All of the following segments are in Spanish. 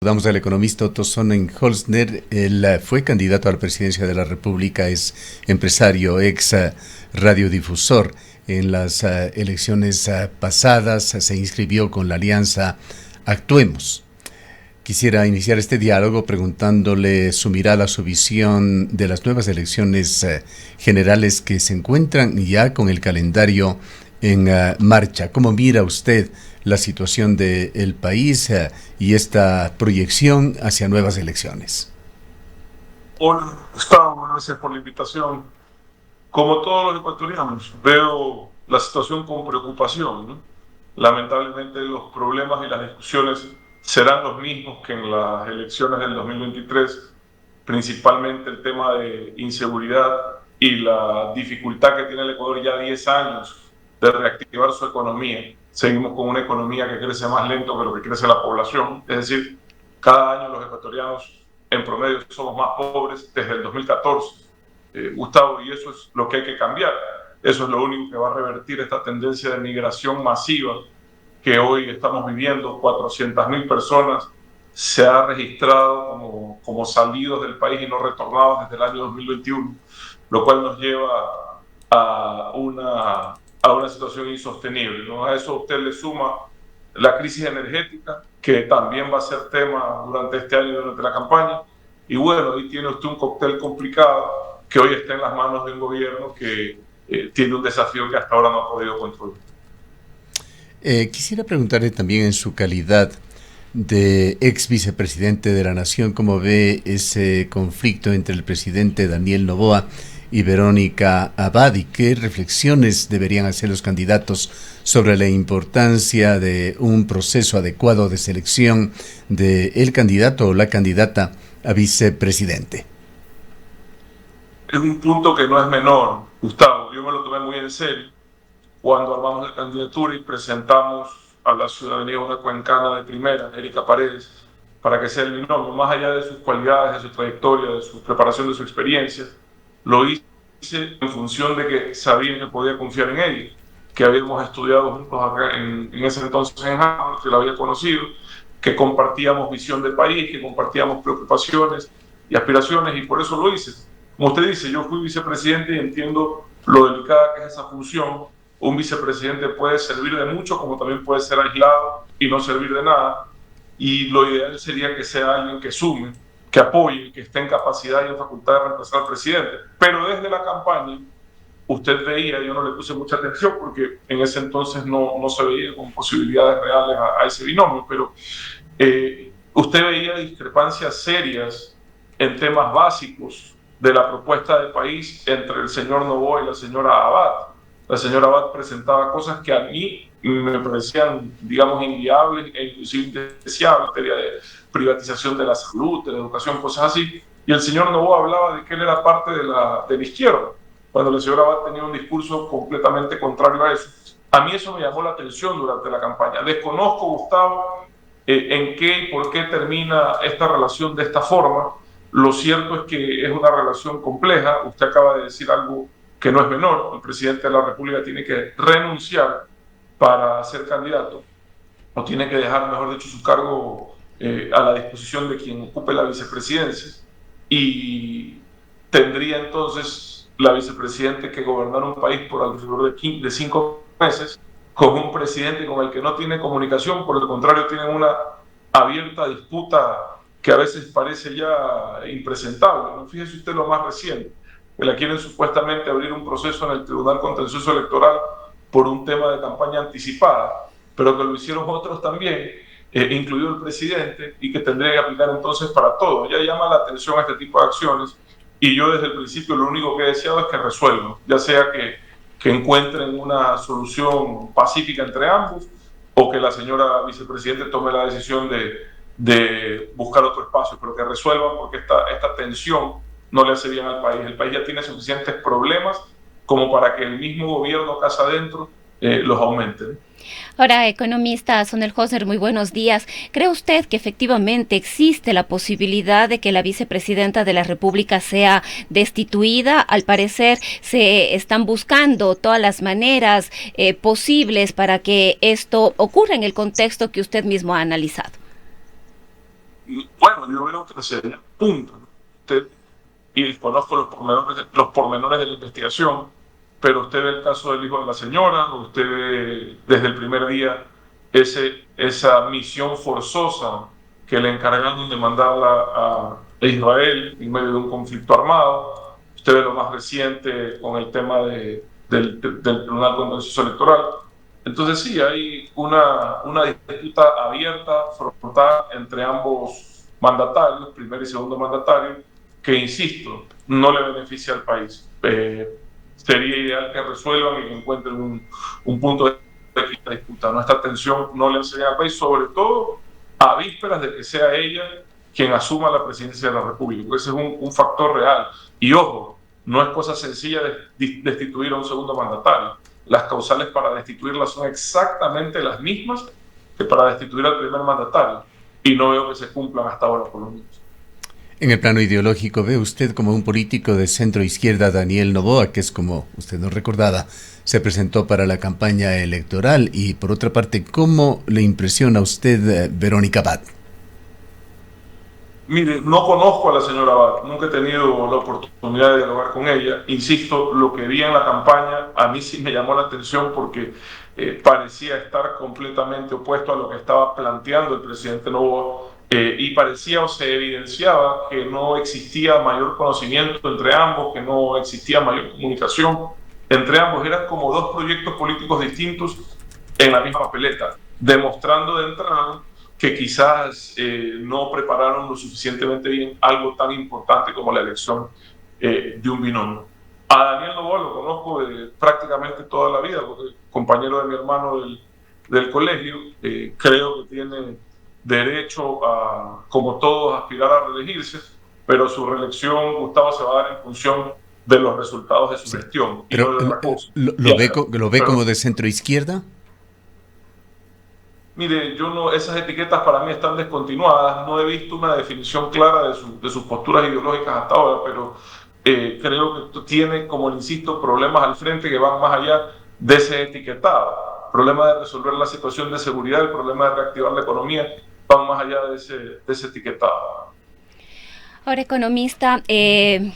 Saludamos al economista Otto Sonnenholzner. Él fue candidato a la presidencia de la República, es empresario, ex radiodifusor. En las elecciones pasadas se inscribió con la alianza Actuemos. Quisiera iniciar este diálogo preguntándole su mirada, su visión de las nuevas elecciones generales que se encuentran ya con el calendario en marcha. ¿Cómo mira usted la situación del país y esta proyección hacia nuevas elecciones? Hola, Gustavo, gracias por la invitación. Como todos los ecuatorianos, veo la situación con preocupación, ¿no? Lamentablemente los problemas y las discusiones serán los mismos que en las elecciones del 2023, principalmente el tema de inseguridad y la dificultad que tiene el Ecuador ya 10 años de reactivar su economía. Seguimos con una economía que crece más lento que lo que crece la población, es decir, cada año los ecuatorianos en promedio somos más pobres desde el 2014. Gustavo, y eso es lo que hay que cambiar. Eso es lo único que va a revertir esta tendencia de migración masiva que hoy estamos viviendo. 400.000 personas se ha registrado como salidos del país y no retornados desde el año 2021, lo cual nos lleva a una situación insostenible, ¿no? A eso usted le suma la crisis energética, que también va a ser tema durante este año y durante la campaña. Y bueno, ahí tiene usted un cóctel complicado que hoy está en las manos de un gobierno que tiene un desafío que hasta ahora no ha podido controlar. Quisiera preguntarle también en su calidad de ex vicepresidente de la Nación, ¿cómo ve ese conflicto entre el presidente Daniel Noboa y Verónica Abadie? ¿Qué reflexiones deberían hacer los candidatos sobre la importancia de un proceso adecuado de selección del candidato o la candidata a vicepresidente? Es un punto que no es menor, Gustavo. Yo me lo tomé muy en serio cuando armamos la candidatura y presentamos a la ciudadanía una cuencana de primera, Erika Paredes, para que sea el binomio, más allá de sus cualidades, de su trayectoria, de su preparación, de su experiencia. Lo hice en función de que sabía que podía confiar en ella, que habíamos estudiado juntos acá en ese entonces en Harvard, que la había conocido, que compartíamos visión del país, que compartíamos preocupaciones y aspiraciones, y por eso lo hice. Como usted dice, yo fui vicepresidente y entiendo lo delicada que es esa función. Un vicepresidente puede servir de mucho, como también puede ser aislado y no servir de nada. Y lo ideal sería que sea alguien que sume, que apoye, que esté en capacidad y en facultad de reemplazar al presidente. Pero desde la campaña, usted veía, yo no le puse mucha atención porque en ese entonces no se veía con posibilidades reales a ese binomio, pero usted veía discrepancias serias en temas básicos de la propuesta de país entre el señor Noboa y la señora Abad. La señora Abad presentaba cosas que a mí me parecían, digamos, inviables e inclusive indeseables, en materia de privatización de la salud, de la educación, cosas así. Y el señor Noboa hablaba de que él era parte de la izquierda, cuando la señora Abad tenía un discurso completamente contrario a eso. A mí eso me llamó la atención durante la campaña. Desconozco, Gustavo, en qué y por qué termina esta relación de esta forma. Lo cierto es que es una relación compleja. Usted acaba de decir algo que no es menor. El presidente de la República tiene que renunciar para ser candidato, o tiene que dejar, mejor dicho, su cargo a la disposición de quien ocupe la vicepresidencia, y tendría entonces la vicepresidente que gobernar un país por alrededor de 5 meses con un presidente con el que no tiene comunicación. Por el contrario, tienen una abierta disputa que a veces parece ya impresentable, ¿no? Fíjese usted lo más reciente, que la quieren supuestamente abrir un proceso en el Tribunal Contencioso Electoral por un tema de campaña anticipada, pero que lo hicieron otros también, incluido el presidente, y que tendría que aplicar entonces para todo. Ya llama la atención a este tipo de acciones, y yo desde el principio lo único que he deseado es que resuelvan, ya sea que encuentren una solución pacífica entre ambos, o que la señora vicepresidente tome la decisión de buscar otro espacio, pero que resuelvan, porque esta tensión no le hace bien al país. El país ya tiene suficientes problemas como para que el mismo gobierno casa adentro los aumente. Ahora, economista Sonnenholzner, muy buenos días. ¿Cree usted que efectivamente existe la posibilidad de que la vicepresidenta de la República sea destituida? Al parecer se están buscando todas las maneras posibles para que esto ocurra en el contexto que usted mismo ha analizado. bueno, yo veo que se apunta, ¿no? Usted, y desconozco los pormenores de la investigación, pero usted ve el caso del hijo de la señora, o usted ve desde el primer día esa misión forzosa que le encargaron de mandarla a Israel en medio de un conflicto armado. Usted ve lo más reciente con el tema del Tribunal Contencioso Electoral. Entonces sí, hay una disputa abierta, frontal entre ambos mandatarios, primer y segundo mandatario, que, insisto, no le beneficia al país. Sería ideal que resuelvan y que encuentren un punto de esta disputa. Nuestra atención no le enseña al país, sobre todo a vísperas de que sea ella quien asuma la presidencia de la República, porque ese es un factor real. Y ojo, no es cosa sencilla destituir a un segundo mandatario. Las causales para destituirla son exactamente las mismas que para destituir al primer mandatario, y no veo que se cumplan hasta ahora, por lo menos. En el plano ideológico, ¿ve usted como un político de centro izquierda Daniel Noboa, que es, como usted nos recordaba, se presentó para la campaña electoral? Y por otra parte, ¿cómo le impresiona a usted Verónica Abad? Mire, no conozco a la señora Abad, nunca he tenido la oportunidad de dialogar con ella. Insisto, lo que vi en la campaña a mí sí me llamó la atención porque parecía estar completamente opuesto a lo que estaba planteando el presidente Noboa, y parecía o se evidenciaba que no existía mayor conocimiento entre ambos, que no existía mayor comunicación entre ambos. Eran como dos proyectos políticos distintos en la misma papeleta, demostrando de entrada que quizás no prepararon lo suficientemente bien algo tan importante como la elección de un binomio. A Daniel Noboa lo conozco prácticamente toda la vida, porque compañero de mi hermano del colegio. Creo que tiene derecho a, como todos, aspirar a reelegirse, pero su reelección, Gustavo, se va a dar en función de los resultados de su gestión. Pero, y no de otra cosa. ¿Lo ve como de centro izquierda? Mire, esas etiquetas para mí están descontinuadas. No he visto una definición clara de sus posturas ideológicas hasta ahora, pero creo que tiene, como le insisto, problemas al frente que van más allá de ese etiquetado. El problema de resolver la situación de seguridad, el problema de reactivar la economía, van más allá de ese etiquetado. Ahora, economista,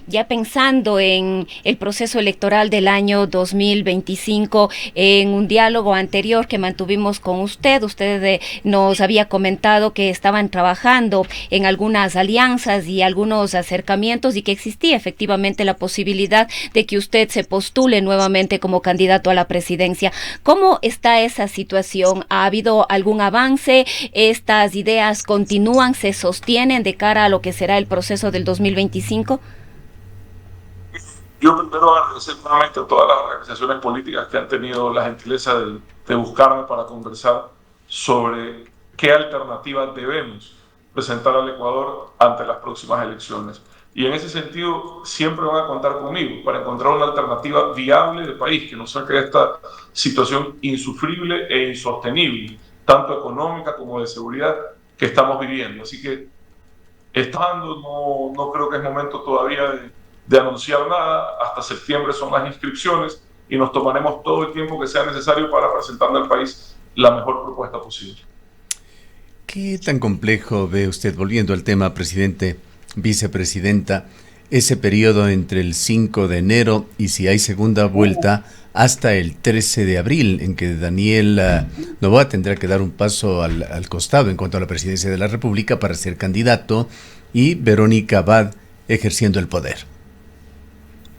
ya pensando en el proceso electoral del año 2025, en un diálogo anterior que mantuvimos con usted nos había comentado que estaban trabajando en algunas alianzas y algunos acercamientos y que existía efectivamente la posibilidad de que usted se postule nuevamente como candidato a la presidencia. ¿Cómo está esa situación? ¿Ha habido algún avance? ¿Estas ideas continúan, se sostienen de cara a lo que será el proceso del 2025? Yo primero agradecer nuevamente a todas las organizaciones políticas que han tenido la gentileza de buscarme para conversar sobre qué alternativas debemos presentar al Ecuador ante las próximas elecciones. Y en ese sentido siempre van a contar conmigo para encontrar una alternativa viable de país que nos saque de esta situación insufrible e insostenible, tanto económica como de seguridad, que estamos viviendo. Así que no creo que es momento todavía de anunciar nada. Hasta septiembre son las inscripciones y nos tomaremos todo el tiempo que sea necesario para presentarle al país la mejor propuesta posible. ¿Qué tan complejo ve usted, volviendo al tema presidente, vicepresidenta, ese periodo entre el 5 de enero y, si hay segunda vuelta, hasta el 13 de abril, en que Daniel Noboa tendrá que dar un paso al costado en cuanto a la presidencia de la República para ser candidato, y Verónica Abad ejerciendo el poder?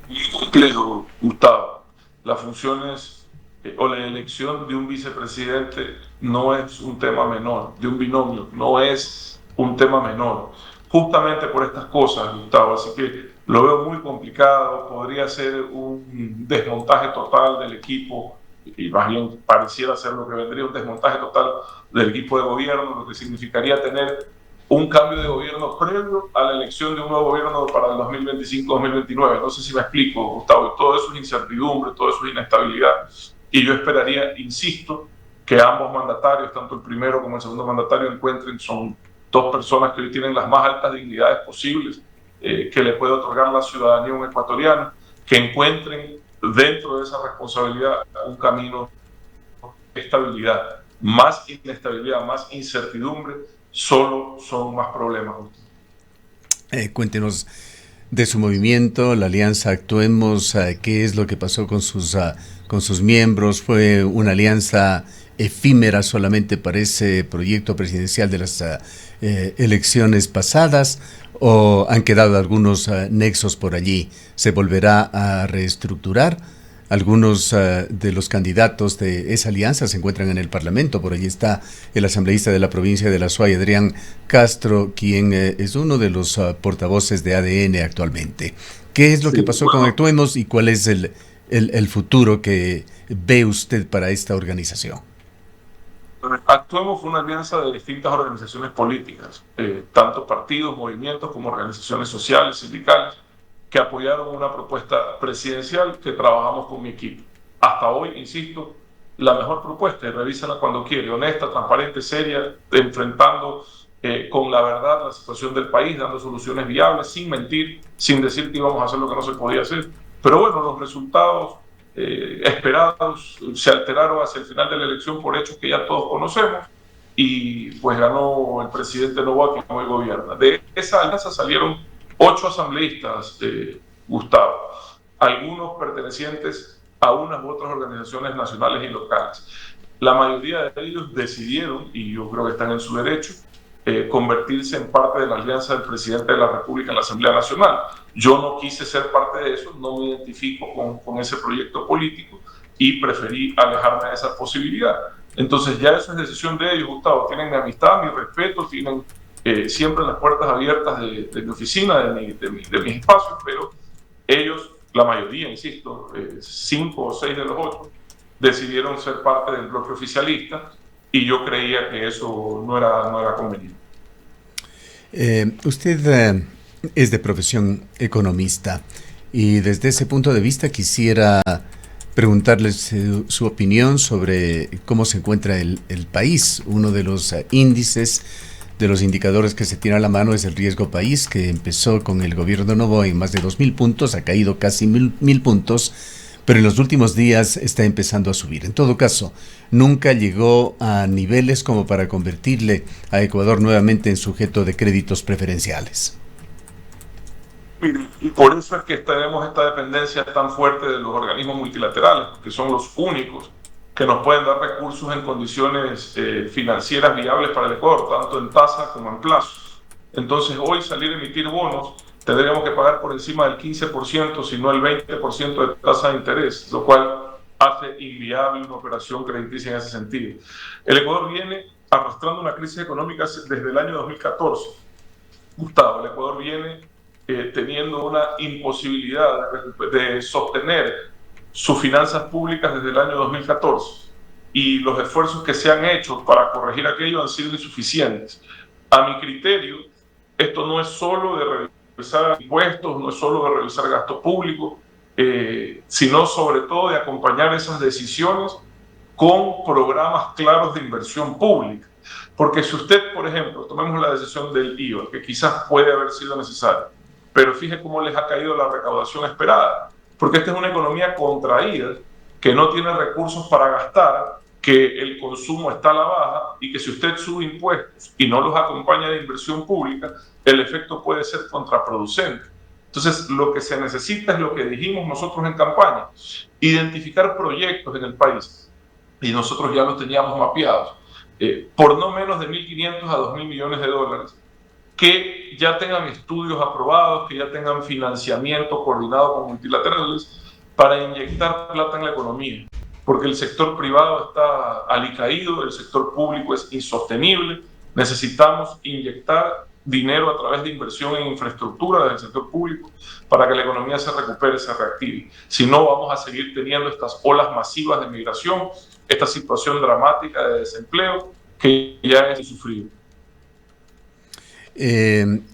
Muy complejo, Gustavo. Las funciones o la elección de un vicepresidente no es un tema menor, de un binomio, no es un tema menor. Justamente por estas cosas, Gustavo, así que lo veo muy complicado. Podría ser un desmontaje total del equipo, y más bien pareciera ser lo que vendría, un desmontaje total del equipo de gobierno, lo que significaría tener un cambio de gobierno previo a la elección de un nuevo gobierno para el 2025-2029. No sé si me explico, Gustavo. Y todo eso es incertidumbre, todo eso es inestabilidad. Y yo esperaría, insisto, que ambos mandatarios, tanto el primero como el segundo mandatario, son dos personas que hoy tienen las más altas dignidades posibles que le puede otorgar la ciudadanía a un ecuatoriano, que encuentren dentro de esa responsabilidad un camino de estabilidad. Más inestabilidad, más incertidumbre, solo son más problemas. Cuéntenos de su movimiento, la Alianza Actuemos, qué es lo que pasó con sus miembros. ¿Fue una alianza efímera solamente para ese proyecto presidencial de las elecciones pasadas, o han quedado algunos nexos por allí? ¿Se volverá a reestructurar? Algunos de los candidatos de esa alianza se encuentran en el Parlamento. Por allí está el asambleísta de la provincia de La Suay, Adrián Castro, quien es uno de los portavoces de ADN actualmente. ¿Qué es lo que pasó con Actuemos y cuál es el futuro que ve usted para esta organización? Actuemos fue una alianza de distintas organizaciones políticas, tanto partidos, movimientos como organizaciones sociales, sindicales, que apoyaron una propuesta presidencial que trabajamos con mi equipo. Hasta hoy, insisto, la mejor propuesta, y revísala cuando quiere, honesta, transparente, seria, enfrentando con la verdad la situación del país, dando soluciones viables, sin mentir, sin decir que íbamos a hacer lo que no se podía hacer. Pero bueno, los resultados esperados se alteraron hacia el final de la elección por hechos que ya todos conocemos, y pues ganó el presidente Noboa, que hoy gobierna. De esa alianza salieron 8 asambleístas, Gustavo, algunos pertenecientes a unas u otras organizaciones nacionales y locales. La mayoría de ellos decidieron, y yo creo que están en su derecho, convertirse en parte de la alianza del presidente de la República en la Asamblea Nacional. Yo no quise ser parte de eso, no me identifico con ese proyecto político y preferí alejarme de esa posibilidad. Entonces ya esa es decisión de ellos, Gustavo. Tienen mi amistad, mi respeto, tienen siempre las puertas abiertas de mi oficina, de mis espacios, pero ellos, la mayoría, insisto, 5 o 6 de los 8, decidieron ser parte del bloque oficialista, y yo creía que eso no era conveniente. Usted es de profesión economista, y desde ese punto de vista quisiera preguntarle su opinión sobre cómo se encuentra el país. Uno de los índices, de los indicadores que se tiene a la mano, es el riesgo país, que empezó con el gobierno de Noboa en más de 2.000 puntos, ha caído casi 1.000 puntos, pero en los últimos días está empezando a subir. En todo caso, nunca llegó a niveles como para convertirle a Ecuador nuevamente en sujeto de créditos preferenciales. Y por eso es que tenemos esta dependencia tan fuerte de los organismos multilaterales, que son los únicos que nos pueden dar recursos en condiciones financieras viables para el Ecuador, tanto en tasa como en plazo. Entonces, hoy salir a emitir bonos, tendríamos que pagar por encima del 15%, si no el 20% de tasa de interés, lo cual hace inviable una operación crediticia en ese sentido. El Ecuador viene arrastrando una crisis económica desde el año 2014. Gustavo, el Ecuador viene teniendo una imposibilidad de sostener sus finanzas públicas desde el año 2014, y los esfuerzos que se han hecho para corregir aquello han sido insuficientes. A mi criterio, esto no es solo de revisar impuestos, no es solo de revisar gasto público, sino sobre todo de acompañar esas decisiones con programas claros de inversión pública. Porque si usted, por ejemplo, tomemos la decisión del IVA, que quizás puede haber sido necesaria, pero fíjese cómo les ha caído la recaudación esperada, porque esta es una economía contraída, que no tiene recursos para gastar, que el consumo está a la baja, y que si usted sube impuestos y no los acompaña de inversión pública, el efecto puede ser contraproducente. Entonces, lo que se necesita es lo que dijimos nosotros en campaña: identificar proyectos en el país, y nosotros ya los teníamos mapeados, por no menos de 1.500 a 2.000 millones de dólares, que ya tengan estudios aprobados, que ya tengan financiamiento coordinado con multilaterales, para inyectar plata en la economía, porque el sector privado está alicaído, el sector público es insostenible. Necesitamos inyectar dinero a través de inversión en infraestructura del sector público para que la economía se recupere, se reactive. Si no, vamos a seguir teniendo estas olas masivas de migración, esta situación dramática de desempleo que ya es sufrido.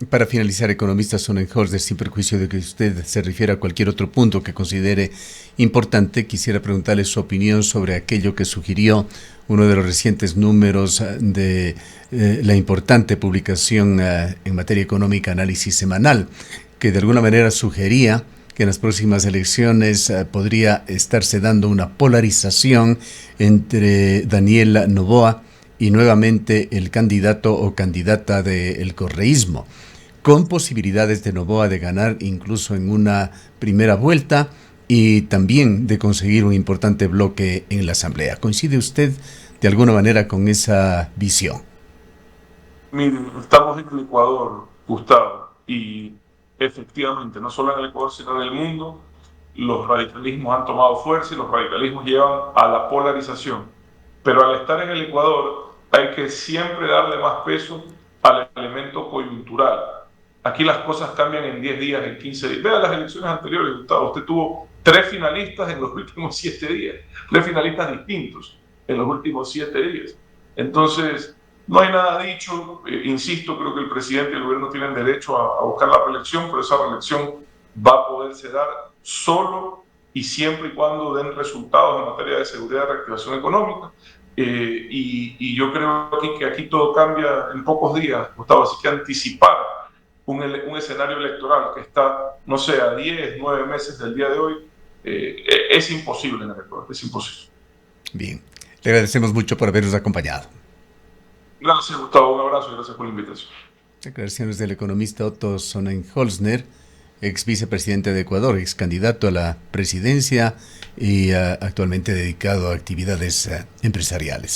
Para finalizar, economista Sonnenholzer, sin perjuicio de que usted se refiera a cualquier otro punto que considere importante, quisiera preguntarle su opinión sobre aquello que sugirió uno de los recientes números de la importante publicación en materia económica, Análisis Semanal, que de alguna manera sugería que en las próximas elecciones podría estarse dando una polarización entre Daniela Noboa y nuevamente el candidato o candidata del correísmo. con posibilidades de Noboa de ganar incluso en una primera vuelta y también de conseguir un importante bloque en la Asamblea. ¿Coincide usted de alguna manera con esa visión? Miren, estamos en el Ecuador, Gustavo, y efectivamente, no solo en el Ecuador, sino en el mundo, los radicalismos han tomado fuerza y los radicalismos llevan a la polarización. Pero al estar en el Ecuador hay que siempre darle más peso al elemento coyuntural. Aquí las cosas cambian en 10 días, en 15 días. Vea las elecciones anteriores, Gustavo, usted tuvo 3 finalistas en los últimos 7 días, 3 finalistas distintos en los últimos 7 días. Entonces, no hay nada dicho, insisto, creo que el presidente y el gobierno tienen derecho a buscar la reelección, pero esa reelección va a poderse dar solo y siempre y cuando den resultados en materia de seguridad y reactivación económica. Y yo creo que aquí todo cambia en pocos días, Gustavo, así que anticipar un escenario electoral que está, no sé, a 10, 9 meses del día de hoy, es imposible en el Ecuador, es imposible. Bien, le agradecemos mucho por habernos acompañado. Gracias, Gustavo, un abrazo y gracias por la invitación. Declaraciones del economista Otto Sonnenholzner, ex vicepresidente de Ecuador, ex candidato a la presidencia y actualmente dedicado a actividades empresariales.